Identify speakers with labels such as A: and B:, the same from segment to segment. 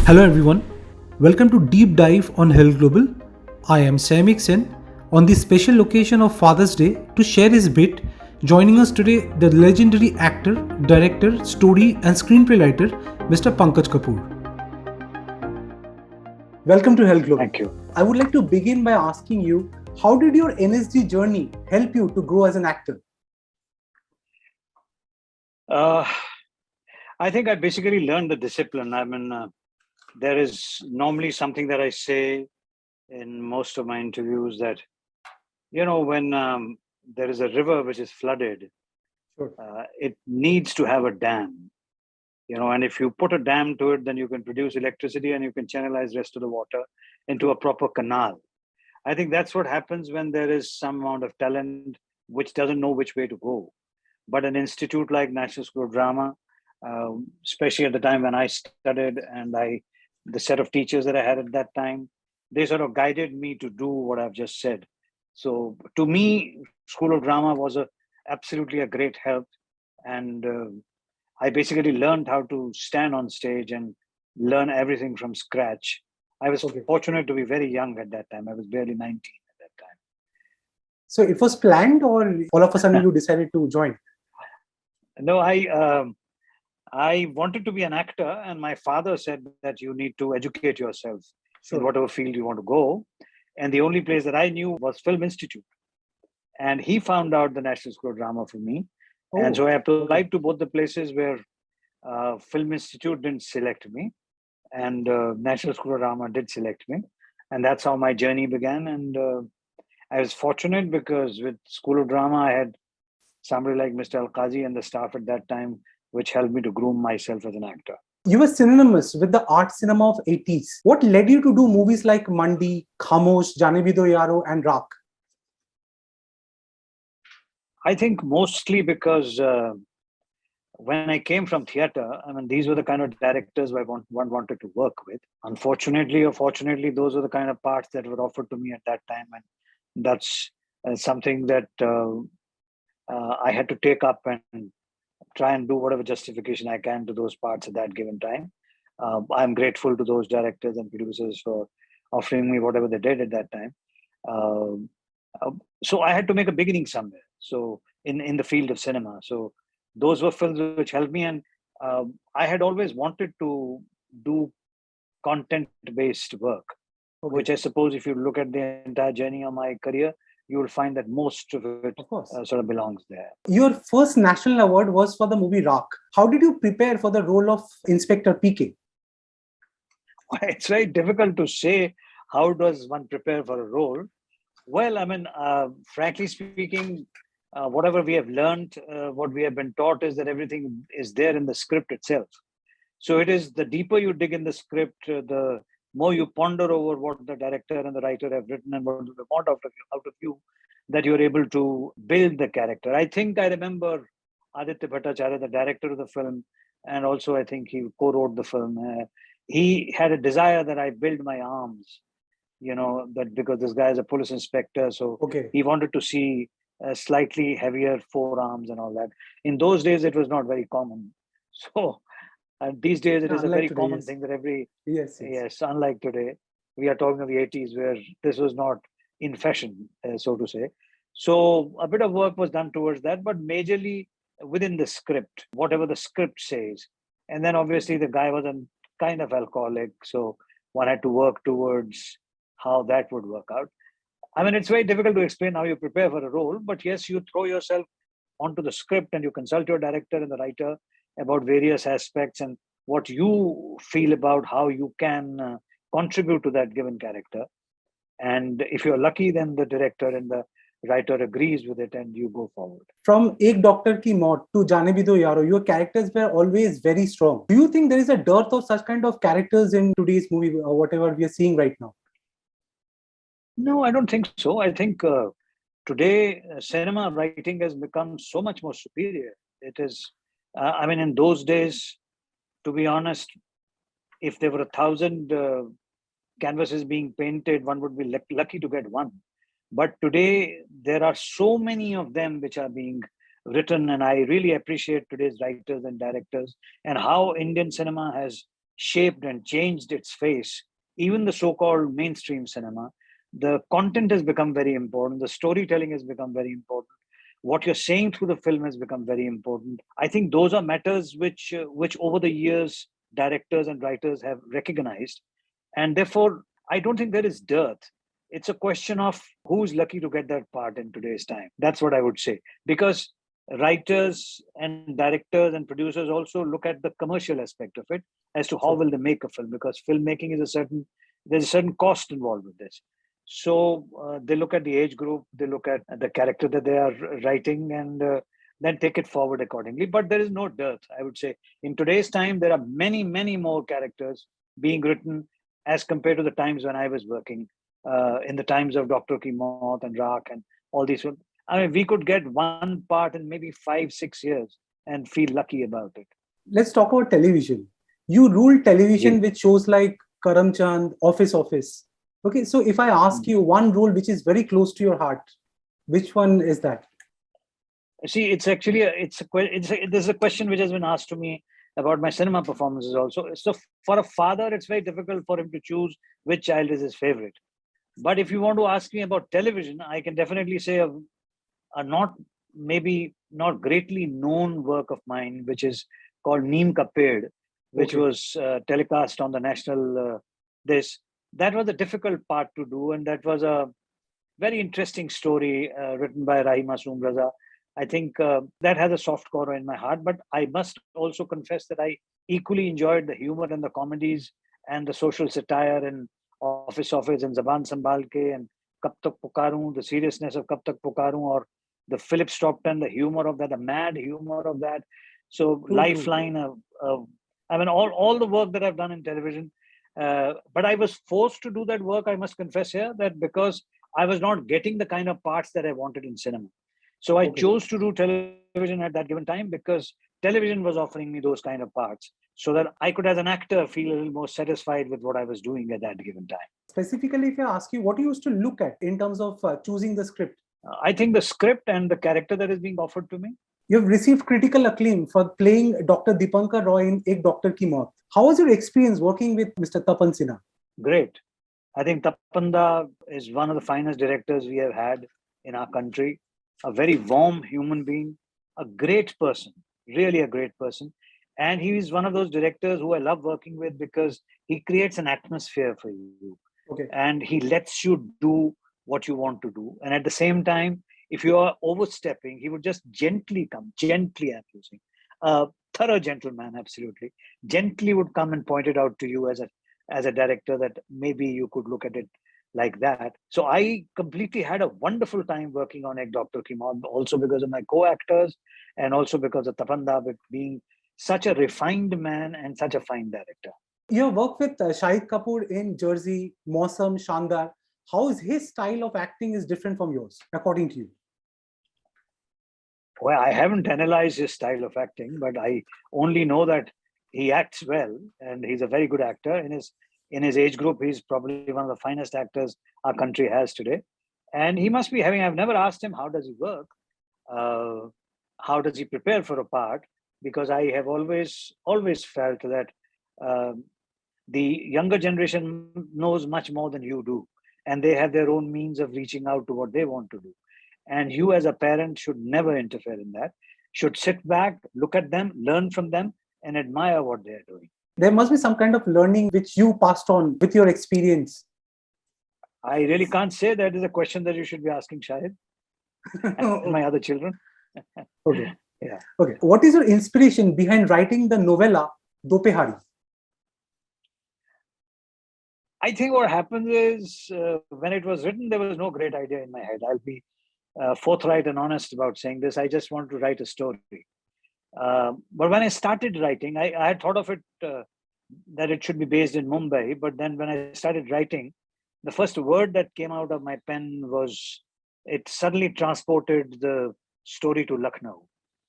A: Hello everyone, welcome to Deep Dive on Herald Global. I am Saimik Sen on the special occasion of Father's Day to share his bit. Joining us today, the legendary actor, director, story, and screenplay writer, Mr. Pankaj Kapur. Welcome to Herald Global.
B: Thank you.
A: I would like to begin by asking you, how did your NSG journey help you to grow as an actor?
B: I think I basically learned the discipline. There is normally something that I say in most of my interviews that, when there is a river which is flooded,
A: Sure.
B: it needs to have a dam. And if you put a dam to it, then you can produce electricity and you can channelize rest of the water into a proper canal. I think that's what happens when there is some amount of talent which doesn't know which way to go. But an institute like National School of Drama, especially at the time when I studied, and the set of teachers that I had at that time, they sort of guided me to do what I've just said. So to me, School of Drama was absolutely a great help, and I basically learned how to stand on stage and learn everything from scratch. I was fortunate to be very young at that time. I was barely 19 at that time.
A: So it was planned, or all of a sudden you decided to join?
B: No, I wanted to be an actor, and my father said that you need to educate yourself in whatever field you want to go. And the only place that I knew was Film Institute. And he found out the National School of Drama for me. And so I applied to both the places where Film Institute didn't select me, and National School of Drama did select me. And that's how my journey began. And I was fortunate because with School of Drama, I had somebody like Mr. Al-Qazi and the staff at that time, which helped me to groom myself as an actor.
A: You were synonymous with the art cinema of 80s. What led you to do movies like Mandi, Khamosh, Jaane Bhi Do Yaro, and Raak?
B: I think mostly because when I came from theater, these were the kind of directors one wanted to work with. Unfortunately or fortunately, those were the kind of parts that were offered to me at that time. And that's something that I had to take up and try and do whatever justification I can to those parts at that given time. I'm grateful to those directors and producers for offering me whatever they did at that time. So I had to make a beginning somewhere. So in the field of cinema. So those were films which helped me. And I had always wanted to do content-based work, which I suppose if you look at the entire journey of my career, you will find that most of it sort of belongs there.
A: Your first national award was for the movie Raak. How did you prepare for the role of Inspector PK?
B: It's very difficult to say how does one prepare for a role. Well, frankly speaking, whatever we have learned, what we have been taught is that everything is there in the script itself. So it is the deeper you dig in the script, the more you ponder over what the director and the writer have written and what they want out of you, that you're able to build the character. I think I remember Aditya Bhattacharya, the director of the film, and also I think he co-wrote the film. He had a desire that I build my arms, that because this guy is a police inspector, so he wanted to see slightly heavier forearms and all that. In those days, it was not very common. So these days, it is a very common thing that yes, unlike today, we are talking of the 80s where this was not in fashion, so to say. So a bit of work was done towards that, but majorly within the script, whatever the script says. And then obviously the guy was a kind of alcoholic, so one had to work towards how that would work out. It's very difficult to explain how you prepare for a role, but yes, you throw yourself onto the script and you consult your director and the writer about various aspects and what you feel about how you can contribute to that given character. And if you're lucky, then the director and the writer agrees with it and you go forward.
A: From Ek Doctor Ki Maut to Jaane Bhi Do Yaro, your characters were always very strong. Do you think there is a dearth of such kind of characters in today's movie or whatever we are seeing right now?
B: No, I don't think so. I think today cinema writing has become so much more superior. It is, in those days, to be honest, if there were 1,000 canvases being painted, one would be lucky to get one. But today, there are so many of them which are being written, and I really appreciate today's writers and directors and how Indian cinema has shaped and changed its face, even the so-called mainstream cinema, the content has become very important. The storytelling has become very important. What you're saying through the film has become very important. I think those are matters which over the years directors and writers have recognized, and therefore I don't think there is dearth. It's a question of who's lucky to get that part in today's time. That's what I would say, because writers and directors and producers also look at the commercial aspect of it as to how
A: Sure.
B: will they make a film, because filmmaking is there's a certain cost involved with this. So they look at the age group, they look at the character that they are writing, and then take it forward accordingly. But there is no dearth, I would say. In today's time, there are many, many more characters being written as compared to the times when I was working, in the times of Dr. Ki Maut and Rak and all these. I mean, we could get one part in maybe 5, 6 years and feel lucky about it.
A: Let's talk about television. You rule
B: Yeah.
A: television with shows like Karam Chand, Office. Okay, so if I ask
B: Mm.
A: you one role which is very close to your heart, which one is that?
B: See, it's actually this is a question which has been asked to me about my cinema performances also. So for a father, it's very difficult for him to choose which child is his favorite. But if you want to ask me about television, I can definitely say a not maybe not greatly known work of mine, which is called Neem, which
A: Okay.
B: was telecast on the national this. That was a difficult part to do, and that was a very interesting story written by Rahima Raza. I think that has a soft corner in my heart, but I must also confess that I equally enjoyed the humor and the comedies and the social satire and Office and Zaban Sambal Ke and Kab Tak Pukaru, the seriousness of Kab Tak Pukaru, or the Philip Stockton, the humor of that, the mad humor of that. So
A: True.
B: Lifeline, I mean, all the work that I've done in television. But I was forced to do that work, I must confess here, that because I was not getting the kind of parts that I wanted in cinema. So I
A: Okay.
B: chose to do television at that given time because television was offering me those kind of parts so that I could, as an actor, feel a little more satisfied with what I was doing at that given time.
A: Specifically, if I ask you, what you used to look at in terms of choosing the script?
B: I think the script and the character that is being offered to me.
A: You've received critical acclaim for playing Dr. Dipankar Roy in Ek Doctor Ki Maut. How was your experience working with Mr. Tapan Sinha?
B: Great. I think Tapanda is one of the finest directors we have had in our country. A very warm human being, a great person, really a great person. And he is one of those directors who I love working with because he creates an atmosphere for you
A: Okay.
B: and he lets you do what you want to do. And at the same time, if you are overstepping, he would just gently come, gently, I'm using, a thorough gentleman, absolutely, gently would come and point it out to you as a director that maybe you could look at it like that. So I completely had a wonderful time working on Ek Dr. Kimon, also because of my co-actors and also because of Tapanda being such a refined man and such a fine director.
A: You have worked with Shahid Kapoor in Jersey, Mausam, Shandar. How is his style of acting is different from yours, according to you?
B: Well, I haven't analyzed his style of acting, but I only know that he acts well and he's a very good actor. In his age group, he's probably one of the finest actors our country has today. And he must be having, I've never asked him how does he work, uh, how does he prepare for a part, because I have always felt that um, the younger generation knows much more than you do, and they have their own means of reaching out to what they want to do. And you, as a parent, should never interfere in that. Should sit back, look at them, learn from them, and admire what they are doing.
A: There must be some kind of learning which you passed on with your experience.
B: I really can't say that is a question that you should be asking Shahid and my other children.
A: Okay.
B: Yeah.
A: Okay. What is your inspiration behind writing the novella Dopehari?
B: I think what happens is when it was written, there was no great idea in my head. I'll be forthright and honest about saying this. I just wanted to write a story. But when I started writing, I had thought of it that it should be based in Mumbai. But then when I started writing, the first word that came out of my pen was, it suddenly transported the story to Lucknow.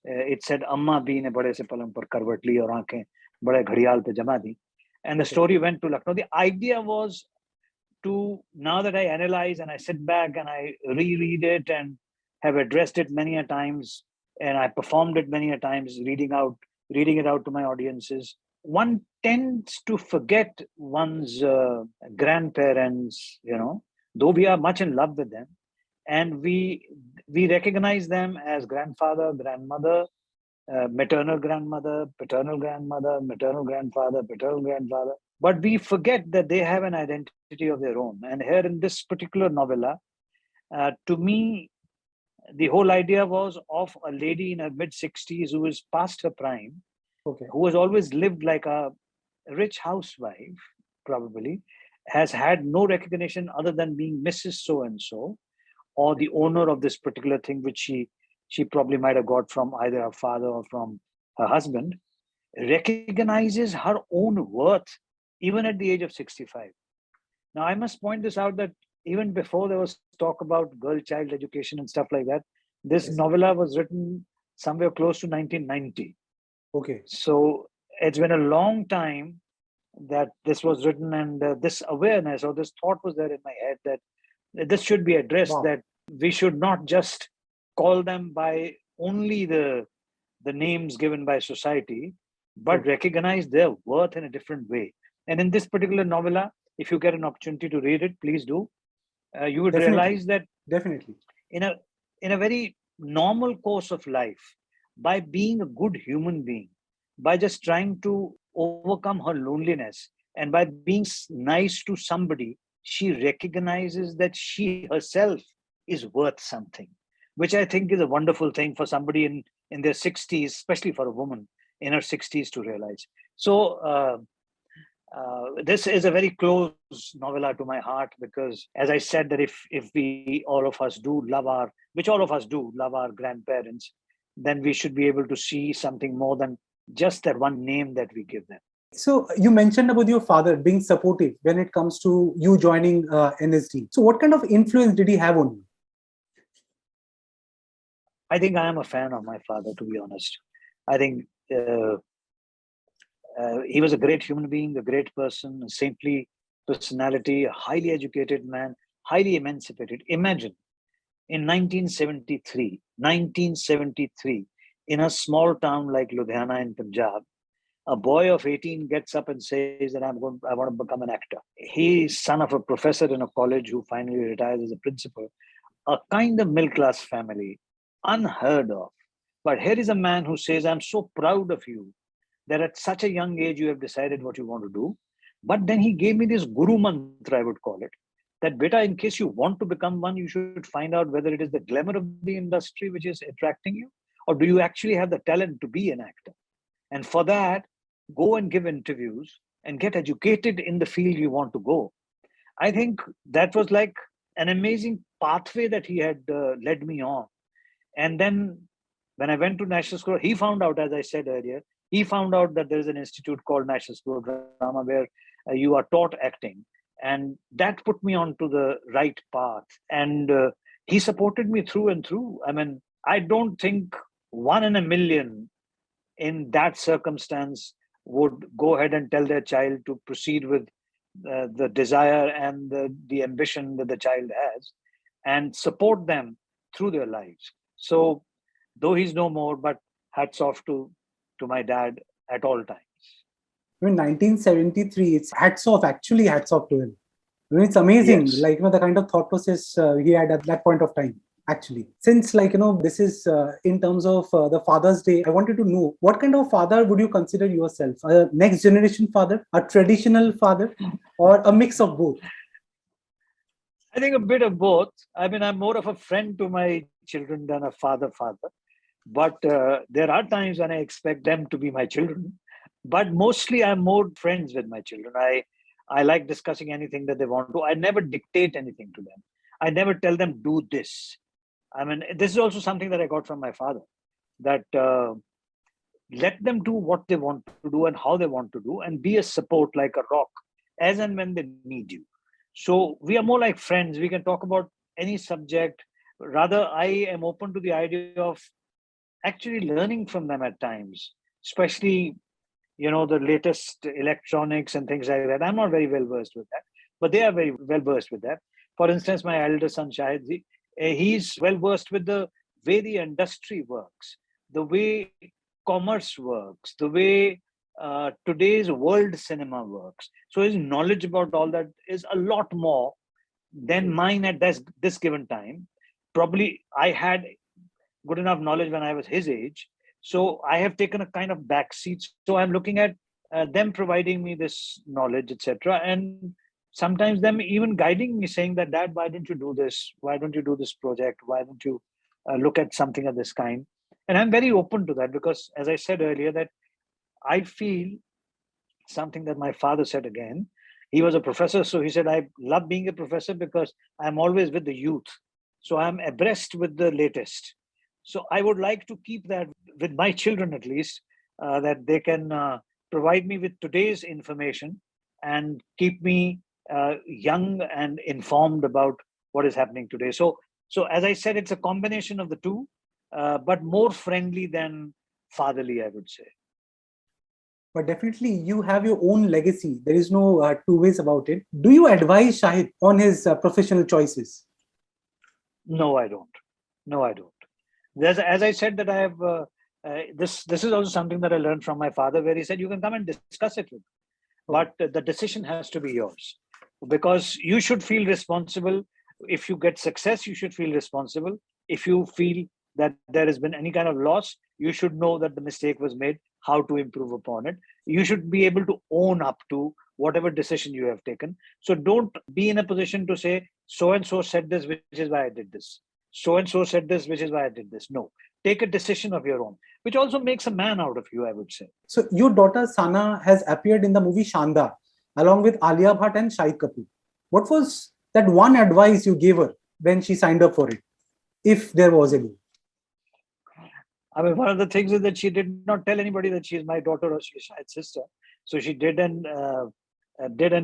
B: It said, Amma bee ne bade se palang par karvat li aur aankhein bade ghadiyal pe jama di. And the
A: Okay.
B: story went to Lucknow. The idea was to, now that I analyze and I sit back and I reread it and have addressed it many a times and I performed it many a times, reading it out to my audiences. one tends to forget one's grandparents, though we are much in love with them, and we recognize them as grandfather, grandmother, maternal grandmother, maternal grandfather, paternal grandfather. But we forget that they have an identity of their own. And here in this particular novella, to me, the whole idea was of a lady in her mid 60s who is past her prime,
A: Okay.
B: who has always lived like a rich housewife, probably, has had no recognition other than being Mrs. So and so, or the owner of this particular thing, which she probably might have got from either her father or from her husband, recognizes her own worth even at the age of 65. Now, I must point this out that even before there was talk about girl child education and stuff like that, this
A: Yes.
B: novella was written somewhere close to 1990.
A: Okay.
B: So it's been a long time that this was written, and this awareness or this thought was there in my head that this should be addressed,
A: Wow.
B: that we should not just call them by only the names given by society, but
A: True.
B: recognize their worth in a different way. And in this particular novella, if you get an opportunity to read it, please do. You would
A: Definitely.
B: realize that
A: Definitely.
B: in a very normal course of life, by being a good human being, by just trying to overcome her loneliness, and by being nice to somebody, she recognizes that she herself is worth something, which I think is a wonderful thing for somebody in their 60s, especially for a woman in her 60s, to realize. So this is a very close novella to my heart, because as I said, that if we all of us do love our, which all of us do love our grandparents, then we should be able to see something more than just that one name that we give them.
A: So you mentioned about your father being supportive when it comes to you joining NSD. So what kind of influence did he have on you?
B: I think I am a fan of my father, to be honest. I think he was a great human being, a great person, a saintly personality, a highly educated man, highly emancipated. Imagine in 1973, in a small town like Ludhiana in Punjab, a boy of 18 gets up and says that I want to become an actor. He's son of a professor in a college who finally retires as a principal. A kind of middle class family, unheard of. But here is a man who says, I'm so proud of you that at such a young age you have decided what you want to do. But then he gave me this guru mantra, I would call it, that beta, in case you want to become one, you should find out whether it is the glamour of the industry which is attracting you, or do you actually have the talent to be an actor? And for that, go and give interviews and get educated in the field you want to go. I think that was like an amazing pathway that he had led me on. And then when I went to National School, he found out, as I said earlier, he found out that there is an institute called National School of Drama where you are taught acting. And that put me onto the right path. And he supported me through and through. I mean, I don't think one in a million in that circumstance would go ahead and tell their child to proceed with the desire and the ambition that the child has, and support them through their lives. So, though he's no more, but hats off to my dad at all times.
A: I mean, 1973, it's hats off, actually hats off to him. I mean, it's amazing,
B: Yes.
A: like, the kind of thought process he had at that point of time, actually. Since, this is in terms of the Father's Day, I wanted to know what kind of father would you consider yourself? A next generation father, a traditional father, or a mix of both?
B: I think a bit of both. I mean, I'm more of a friend to my children than a father. But there are times when I expect them to be my children. But mostly, I'm more friends with my children. I like discussing anything that they want to. I never dictate anything to them. I never tell them do this. I mean, this is also something that I got from my father. That let them do what they want to do and how they want to do, and be a support like a rock as and when they need you. So we are more like friends. We can talk about any subject. Rather, I am open to the idea of actually learning from them at times, especially the latest electronics and things like that. I'm not very well versed with that, but they are very well versed with that. For instance, my elder son Shahid, he's well versed with the way the industry works, the way commerce works, the way today's world cinema works. So his knowledge about all that is a lot more than mine at this given time. Probably I had good enough knowledge when I was his age. So I have taken a kind of back seat. So I'm looking at them providing me this knowledge, etc. And sometimes them even guiding me, saying that, Dad, why don't you do this? Why don't you do this project? Why don't you look at something of this kind? And I'm very open to that because, as I said earlier, that I feel something that my father said again. He was a professor, so he said, I love being a professor because I'm always with the youth. So I'm abreast with the latest. So I would like to keep that with my children at least, that they can provide me with today's information and keep me young and informed about what is happening today. So as I said, it's a combination of the two, but more friendly than fatherly, I would say.
A: But definitely you have your own legacy. There is no two ways about it. Do you advise Shahid on his professional choices?
B: No, I don't. No, I don't. As I said, that I have this is also something that I learned from my father, where he said you can come and discuss it with, but the decision has to be yours, because you should feel responsible. If you get success, you should feel responsible. If you feel that there has been any kind of loss, you should know that the mistake was made, how to improve upon it. You should be able to own up to whatever decision you have taken. So don't be in a position to say, so and so said this, which is why I did this. So and so said this, which is why I did this. No, take a decision of your own, which also makes a man out of you, I would say.
A: So your daughter Sanah has appeared in the movie Shandar along with Alia Bhatt and Shahid Kapoor. What was that one advice you gave her when she signed up for it, if there was any?
B: I mean, one of the things is that she did not tell anybody that she is my daughter or she is Shahid's sister. So she did an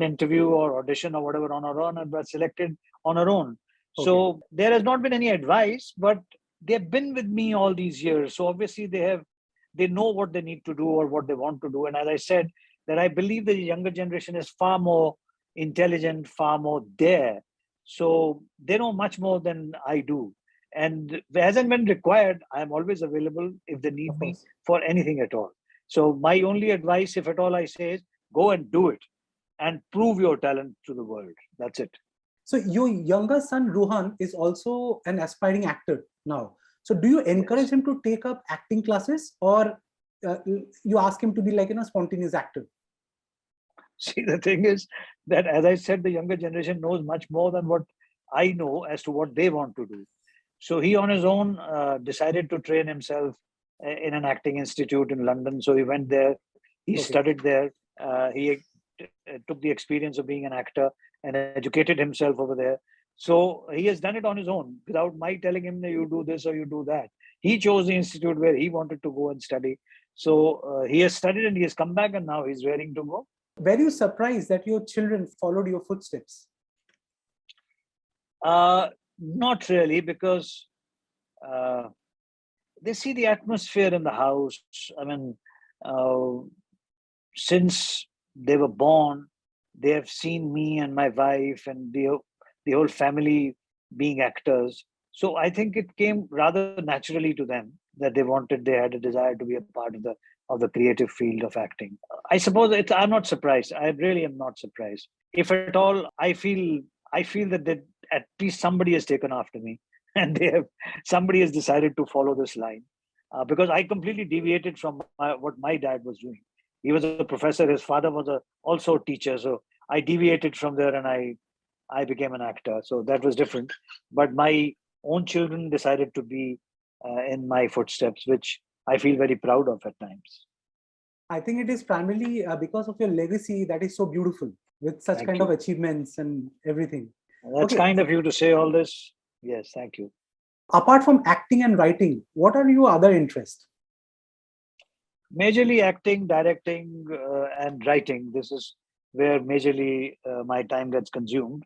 B: interview or audition or whatever on her own and was selected on her own.
A: Okay.
B: So there has not been any advice, but they've been with me all these years. So obviously they know what they need to do or what they want to do. And as I said, that I believe the younger generation is far more intelligent, far more there. So they know much more than I do. And as and when required, I am always available if they need
A: Of
B: me
A: course.
B: for anything at all. So my only advice, if at all, I say is go and do it and prove your talent to the world. That's it.
A: So your younger son Ruhan is also an aspiring actor now. So do you encourage
B: Yes.
A: him to take up acting classes, or you ask him to be like a spontaneous actor?
B: See, the thing is that, as I said, the younger generation knows much more than what I know as to what they want to do. So he, on his own, decided to train himself in an acting institute in London. So he went there, he
A: Okay.
B: studied there, he took the experience of being an actor and educated himself over there. So he has done it on his own without my telling him that you do this or you do that. He chose the institute where he wanted to go and study. So he has studied and he has come back and now he's raring to go.
A: Were you surprised that your children followed your footsteps?
B: Not really, because uh, they see the atmosphere in the house. I mean, uh, since they were born, they have seen me and my wife and the whole family being actors. So I think it came rather naturally to them that they had a desire to be a part of the creative field of acting. I suppose I'm not surprised. I really am not surprised. If at all, I feel that at least somebody has taken after me, and somebody has decided to follow this line, because I completely deviated from what my dad was doing. He was a professor. His father was also a teacher. So I deviated from there, and I became an actor. So that was different. But my own children decided to be in my footsteps, which I feel very proud of at times.
A: I think it is primarily because of your legacy that is so beautiful, with such
B: Thank
A: kind of
B: you.
A: achievements and everything.
B: That's
A: Okay,
B: kind of you to say all this. Yes, thank you.
A: apart from acting and writing, what are your other interests?
B: Majorly acting, directing, and writing. This is where majorly my time gets consumed.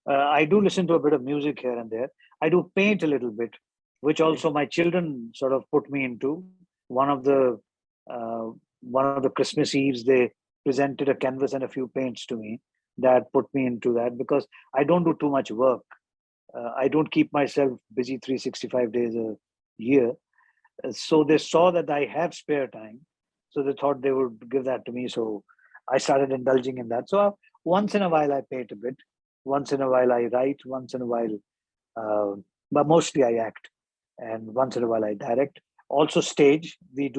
B: I do listen to a bit of music here and there. I do paint a little bit, which
A: Okay.
B: also my children sort of put me into. One of the uh, one of the Christmas Eves, they presented a canvas and a few paints to me that put me into that, because I don't do too much work. I don't keep myself busy 365 days a year. So they saw that I have spare time. So they thought they would give that to me. So I started indulging in that. So once in a while I paint a bit. Once in a while I write. Once in a while, but mostly I act. And once in a while I direct. Also stage. We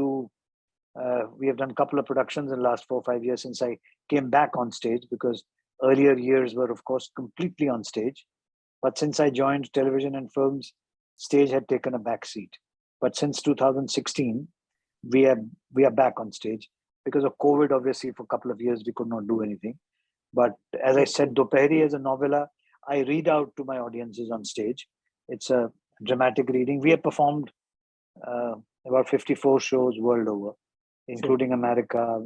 B: have done a couple of productions in the last 4 or 5 years since I came back on stage, because earlier years were, of course, completely on stage. But since I joined television and films, stage had taken a back seat. But since 2016, we are back on stage. Because of COVID, obviously, for a couple of years, we could not do anything. But as I said, Dopehri as a novella, I read out to my audiences on stage. It's a dramatic reading. We have performed about 54 shows world over, including America,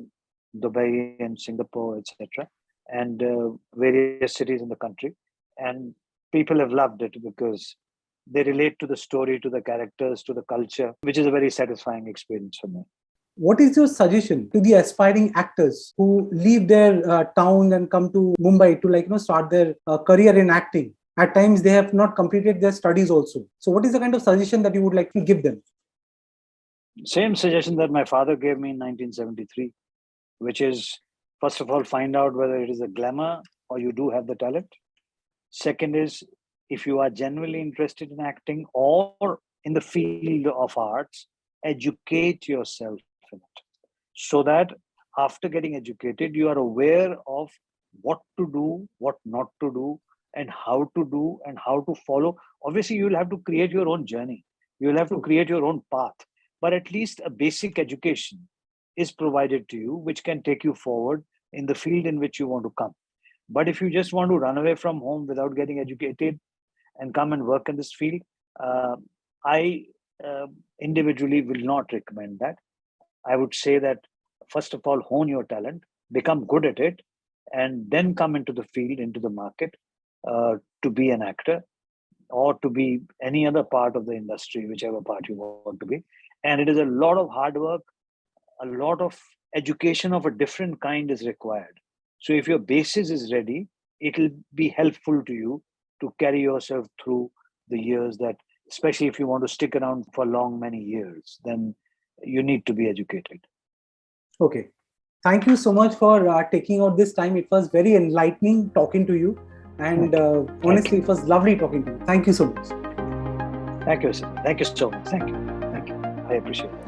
B: Dubai, and Singapore, etc., and various cities in the country. And people have loved it because they relate to the story, to the characters, to the culture, which is a very satisfying experience for me.
A: What is your suggestion to the aspiring actors who leave their town and come to Mumbai to start their career in acting? At times they have not completed their studies also. So what is the kind of suggestion that you would like to give them?
B: Same suggestion that my father gave me in 1973, which is, first of all, find out whether it is a glamour or you do have the talent. Second is, if you are genuinely interested in acting or in the field of arts, educate yourself in it, so that after getting educated, you are aware of what to do, what not to do, and how to do, and how to follow. Obviously, you will have to create your own journey. You will have to create your own path. But at least a basic education is provided to you, which can take you forward in the field in which you want to come. But if you just want to run away from home without getting educated and come and work in this field, I individually will not recommend that. I would say that, first of all, hone your talent, become good at it, and then come into the field, into the market, to be an actor or to be any other part of the industry, whichever part you want to be. And it is a lot of hard work, a lot of education of a different kind is required. So if your basis is ready, it will be helpful to you to carry yourself through the years, that, especially if you want to stick around for long, many years, then you need to be educated.
A: Okay. Thank you so much for taking out this time. It was very enlightening talking to you. And honestly, it was lovely talking to you. Thank you so much.
B: Thank you, sir. Thank you so much. Thank you. I appreciate it.